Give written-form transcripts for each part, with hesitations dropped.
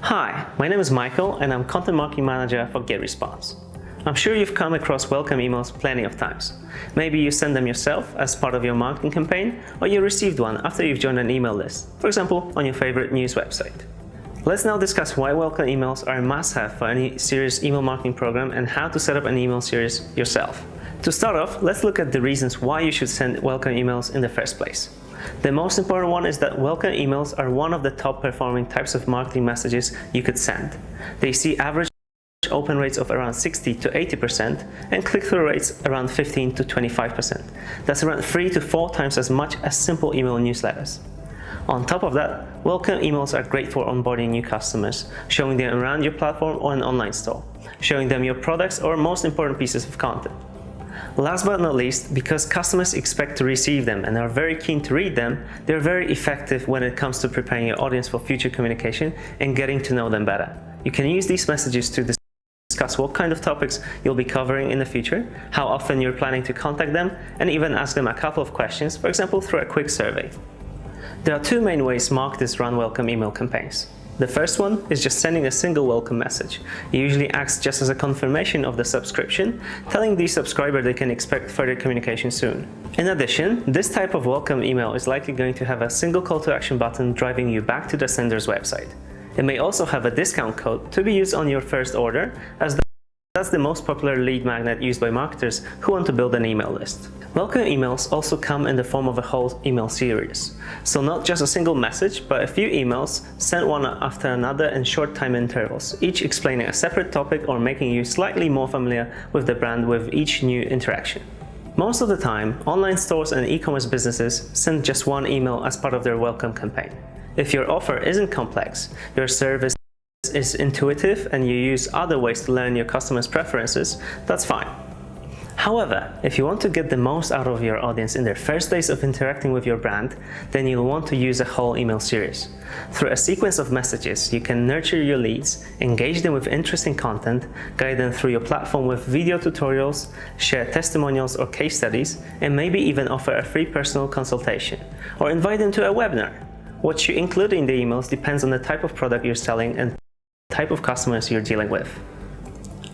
Hi, my name is Michael and I'm Content Marketing Manager for GetResponse. I'm sure you've come across welcome emails plenty of times. Maybe you send them yourself as part of your marketing campaign, or you received one after you've joined an email list, for example, on your favorite news website. Let's now discuss why welcome emails are a must-have for any serious email marketing program and how to set up an email series yourself. To start off, let's look at the reasons why you should send welcome emails in the first place. The most important one is that welcome emails are one of the top performing types of marketing messages you could send. They see average open rates of around 60 to 80% and click-through rates around 15 to 25%. That's around 3 to 4 times as much as simple email newsletters. On top of that, welcome emails are great for onboarding new customers, showing them around your platform or an online store, showing them your products or most important pieces of content. Last but not least, because customers expect to receive them and are very keen to read them, they're very effective when it comes to preparing your audience for future communication and getting to know them better. You can use these messages to discuss what kind of topics you'll be covering in the future, how often you're planning to contact them, and even ask them a couple of questions, for example, through a quick survey. There are two main ways marketers run welcome email campaigns. The first one is just sending a single welcome message. It usually acts just as a confirmation of the subscription, telling the subscriber they can expect further communication soon. In addition, this type of welcome email is likely going to have a single call to action button driving you back to the sender's website. It may also have a discount code to be used on your first order, as that's the most popular lead magnet used by marketers who want to build an email list. Welcome emails also come in the form of a whole email series. So not just a single message, but a few emails sent one after another in short time intervals, each explaining a separate topic or making you slightly more familiar with the brand with each new interaction. Most of the time, online stores and e-commerce businesses send just one email as part of their welcome campaign. If your offer isn't complex, your service is intuitive, and you use other ways to learn your customers' preferences, that's fine. However, if you want to get the most out of your audience in their first days of interacting with your brand, then you'll want to use a whole email series. Through a sequence of messages, you can nurture your leads, engage them with interesting content, guide them through your platform with video tutorials, share testimonials or case studies, and maybe even offer a free personal consultation, or invite them to a webinar. What you include in the emails depends on the type of product you're selling and type of customers you're dealing with.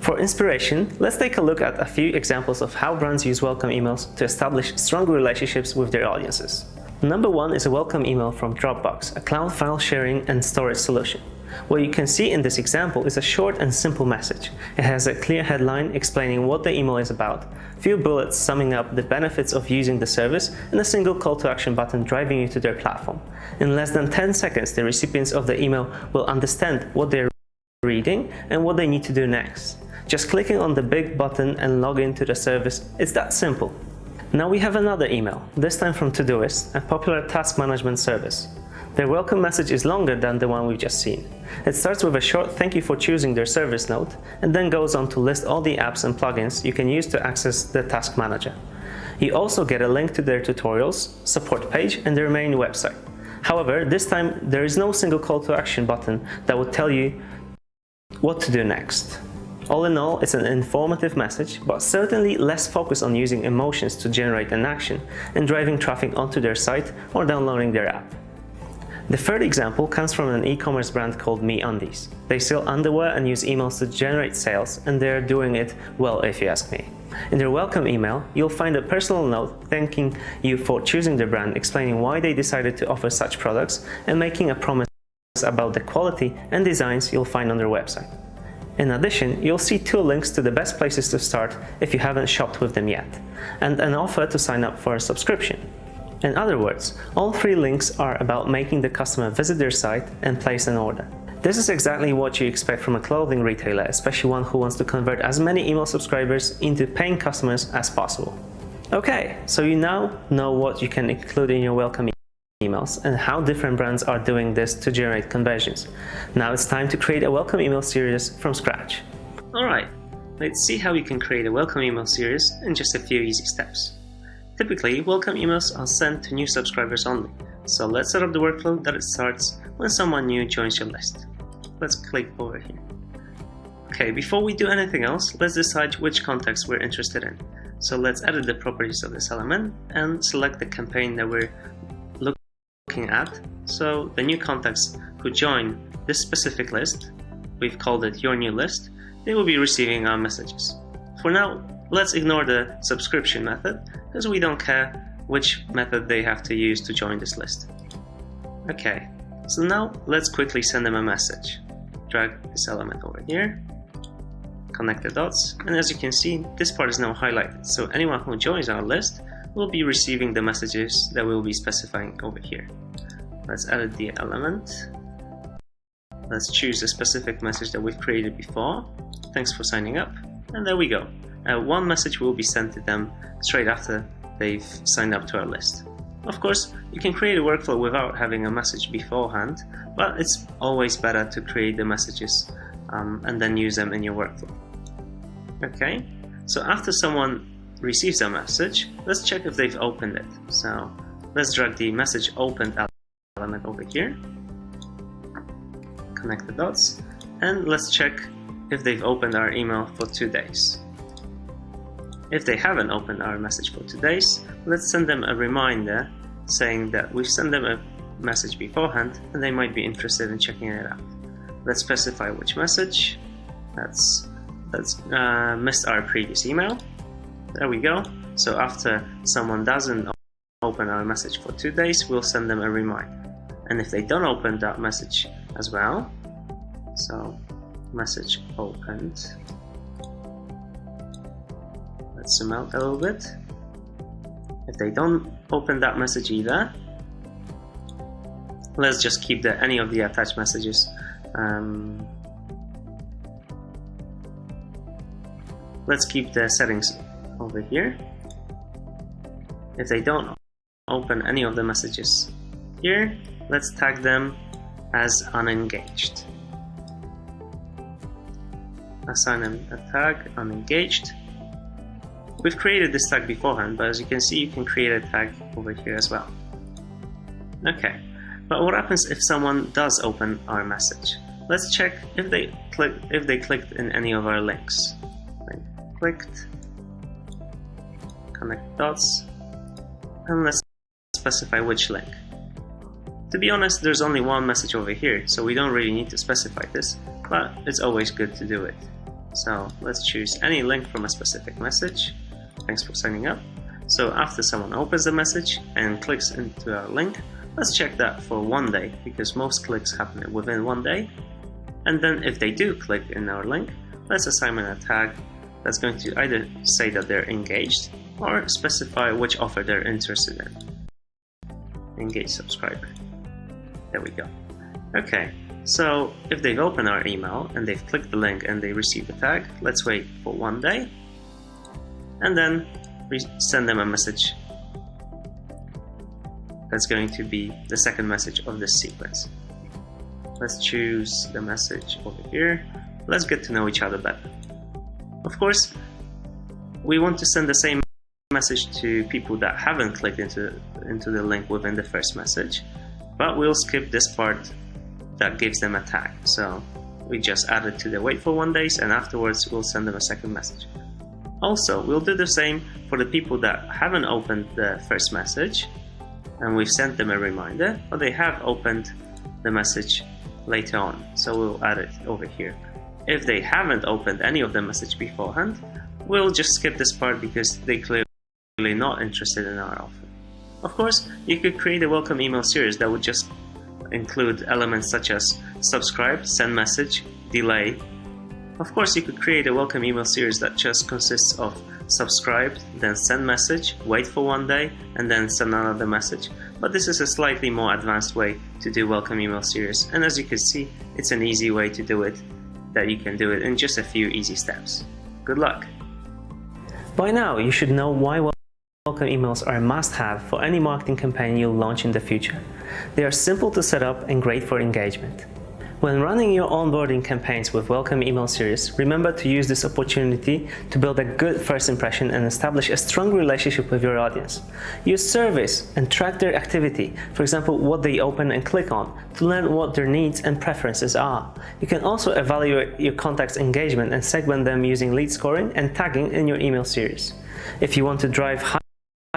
For inspiration, let's take a look at a few examples of how brands use welcome emails to establish strong relationships with their audiences. Number one is a welcome email from Dropbox, a cloud file sharing and storage solution. What you can see in this example is a short and simple message. It has a clear headline explaining what the email is about, few bullets summing up the benefits of using the service, and a single call to action button driving you to their platform. In less than 10 seconds, the recipients of the email will understand what they're reading and what they need to do next. Just clicking on the big button and log into the service, it's that simple. Now we have another email, this time from Todoist, a popular task management service. Their welcome message is longer than the one we've just seen. It starts with a short thank you for choosing their service note, and then goes on to list all the apps and plugins you can use to access the task manager. You also get a link to their tutorials, support page, and their main website. However, this time there is no single call to action button that would tell you what to do next. All in all, it's an informative message, but certainly less focused on using emotions to generate an action and driving traffic onto their site or downloading their app. The third example comes from an e-commerce brand called Meundies. They sell underwear and use emails to generate sales, and they're doing it well if you ask me. In their welcome email, you'll find a personal note thanking you for choosing their brand, explaining why they decided to offer such products, and making a promise about the quality and designs you'll find on their website. In addition, you'll see 2 links to the best places to start if you haven't shopped with them yet, and an offer to sign up for a subscription. In other words, all 3 links are about making the customer visit their site and place an order. This is exactly what you expect from a clothing retailer, especially one who wants to convert as many email subscribers into paying customers as possible. Okay, so you now know what you can include in your welcome emails and how different brands are doing this to generate conversions. Now it's time to create a welcome email series from scratch. Alright, let's see how you can create a welcome email series in just a few easy steps. Typically, welcome emails are sent to new subscribers only, so let's set up the workflow that it starts when someone new joins your list. Let's click over here. Okay, before we do anything else, let's decide which context we're interested in. So let's edit the properties of this element and select the campaign that we're looking at, so the new contacts who join this specific list, we've called it your new list, they will be receiving our messages. For now, let's ignore the subscription method because we don't care which method they have to use to join this list. Okay, so now let's quickly send them a message. Drag this element over here, connect the dots, and as you can see, this part is now highlighted. So anyone who joins our list will be receiving the messages that we'll be specifying over here. Let's edit the element. Let's choose a specific message that we've created before. Thanks for signing up. And there we go. One message will be sent to them straight after they've signed up to our list. Of course, you can create a workflow without having a message beforehand, but it's always better to create the messages and then use them in your workflow. Okay, so after someone receives a message, let's check if they've opened it. So let's drag the message opened element over here, connect the dots, and let's check if they've opened our email for 2 days. If they haven't opened our message for 2 days, let's send them a reminder saying that we've sent them a message beforehand and they might be interested in checking it out. Let's specify which message. Let's missed our previous email. There we go. So after someone doesn't open our message for 2 days, we'll send them a reminder. And if they don't open that message as well, so message opened. Let's zoom out a little bit. If they don't open that message either, let's just keep any of the attached messages. Let's keep the settings over here. If they don't open any of the messages here, let's tag them as unengaged. Assign them a tag unengaged. We've created this tag beforehand, but as you can see, you can create a tag over here as well. Okay, but what happens if someone does open our message? Let's check if they clicked in any of our links. Clicked, connect dots, and let's specify which link. To be honest, there's only one message over here, so we don't really need to specify this, but it's always good to do it. So let's choose any link from a specific message. Thanks for signing up. So after someone opens the message and clicks into our link, let's check that for 1 day, because most clicks happen within 1 day. And then if they do click in our link, let's assign them a tag that's going to either say that they're engaged or specify which offer they're interested in. Engaged subscriber. There we go. Okay, so if they've opened our email and they've clicked the link and they receive the tag, let's wait for 1 day and then send them a message that's going to be the second message of this sequence. Let's choose the message over here. Let's get to know each other better. Of course, we want to send the same message to people that haven't clicked into the link within the first message, but we'll skip this part that gives them a tag. So we just add it to the wait for 1 day, and afterwards we'll send them a second message. Also, we'll do the same for the people that haven't opened the first message and we've sent them a reminder, but they have opened the message later on, so we'll add it over here. If they haven't opened any of the message beforehand, we'll just skip this part because they're clearly not interested in our offer. Of course, you could create a welcome email series that would just include elements such as subscribe, send message, delay. Of course, you could create a welcome email series that just consists of subscribe, then send message, wait for 1 day, and then send another message. But this is a slightly more advanced way to do welcome email series, and as you can see, it's an easy way to do it, that you can do it in just a few easy steps. Good luck! By now, you should know why welcome emails are a must-have for any marketing campaign you'll launch in the future. They are simple to set up and great for engagement. When running your onboarding campaigns with welcome email series, remember to use this opportunity to build a good first impression and establish a strong relationship with your audience. Use surveys and track their activity, for example, what they open and click on, to learn what their needs and preferences are. You can also evaluate your contacts' engagement and segment them using lead scoring and tagging in your email series. If you want to drive high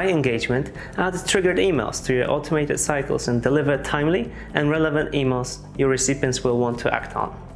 High engagement, add triggered emails to your automated cycles and deliver timely and relevant emails your recipients will want to act on.